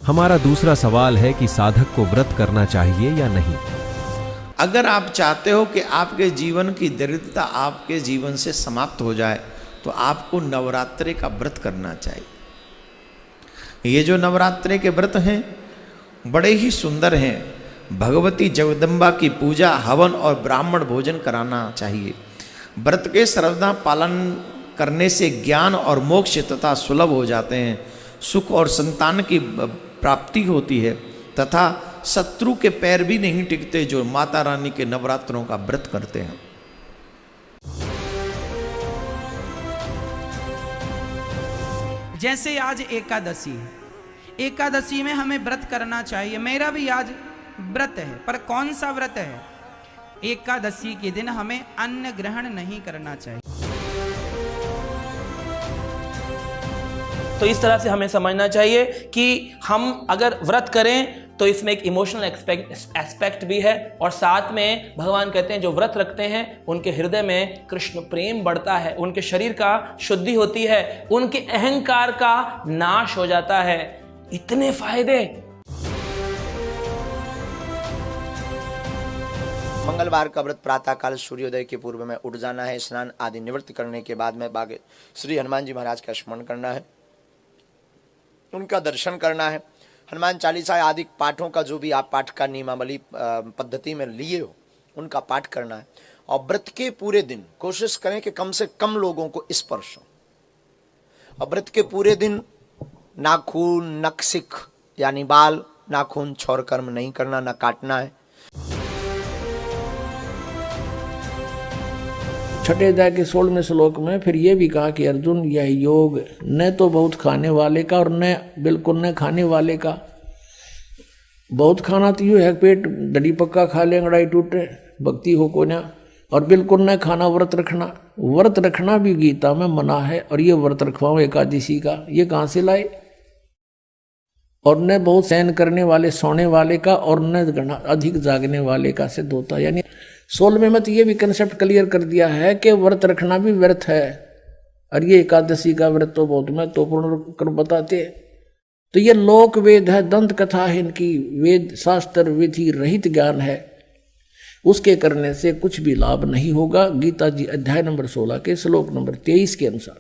हमारा दूसरा सवाल है कि साधक को व्रत करना चाहिए या नहीं। अगर आप चाहते हो कि आपके जीवन की दरिद्रता आपके जीवन से समाप्त हो जाए तो आपको नवरात्रि का व्रत करना चाहिए। ये जो नवरात्रि के व्रत हैं बड़े ही सुंदर हैं। भगवती जगदम्बा की पूजा, हवन और ब्राह्मण भोजन कराना चाहिए। व्रत के सर्वदा पालन करने से ज्ञान और मोक्ष तथा सुलभ हो जाते हैं। सुख और संतान की प्राप्ति होती है तथा शत्रु के पैर भी नहीं टिकते जो माता रानी के नवरात्रों का व्रत करते हैं। जैसे आज एकादशी है, एकादशी में हमें व्रत करना चाहिए। मेरा भी आज व्रत है, पर कौन सा व्रत है? एकादशी के दिन हमें अन्न ग्रहण नहीं करना चाहिए। तो इस तरह से हमें समझना चाहिए कि हम अगर व्रत करें तो इसमें एक इमोशनल एस्पेक्ट भी है, और साथ में भगवान कहते हैं जो व्रत रखते हैं उनके हृदय में कृष्ण प्रेम बढ़ता है, उनके शरीर का शुद्धि होती है, उनके अहंकार का नाश हो जाता है। इतने फायदे। मंगलवार का व्रत प्रातःकाल सूर्योदय के पूर्व में उठ जाना है। स्नान आदि निवृत्त करने के बाद में बागे श्री हनुमान जी महाराज का स्मरण करना है, उनका दर्शन करना है। हनुमान चालीसा आदि पाठों का जो भी आप पाठ का नियमावली पद्धति में लिए हो उनका पाठ करना है। और व्रत के पूरे दिन कोशिश करें कि कम से कम लोगों को स्पर्श हो। और व्रत के पूरे दिन नाखून, नखशिख यानी बाल, नाखून छौर कर्म नहीं करना, न काटना है। छठे अध्याय के 16वें श्लोक में फिर ये भी कहा कि अर्जुन यह योग न तो बहुत खाने वाले का और न बिल्कुल न खाने वाले का। बहुत खाना तो यूँ है पेट डडी पक्का खा ले अंगड़ाई टूटे, भक्ति हो को ना। और बिल्कुल न खाना, व्रत रखना। व्रत रखना भी गीता में मना है, और ये व्रत रखवाओ एकादशी का, ये कहाँ से लाए? और न बहुत सहन करने वाले, सोने वाले का, और न अधिक जागने वाले का सिद्ध होता। यानी 16वें में तो ये भी कंसेप्ट क्लियर कर दिया है कि व्रत रखना भी व्यर्थ है, और ये एकादशी का व्रत तो बहुत महत्वपूर्ण कर बताते। तो ये लोक वेद है, दंत कथा है, इनकी वेद शास्त्र विधि रहित ज्ञान है। उसके करने से कुछ भी लाभ नहीं होगा। गीता जी अध्याय नंबर 16 के श्लोक नंबर 23 के अनुसार।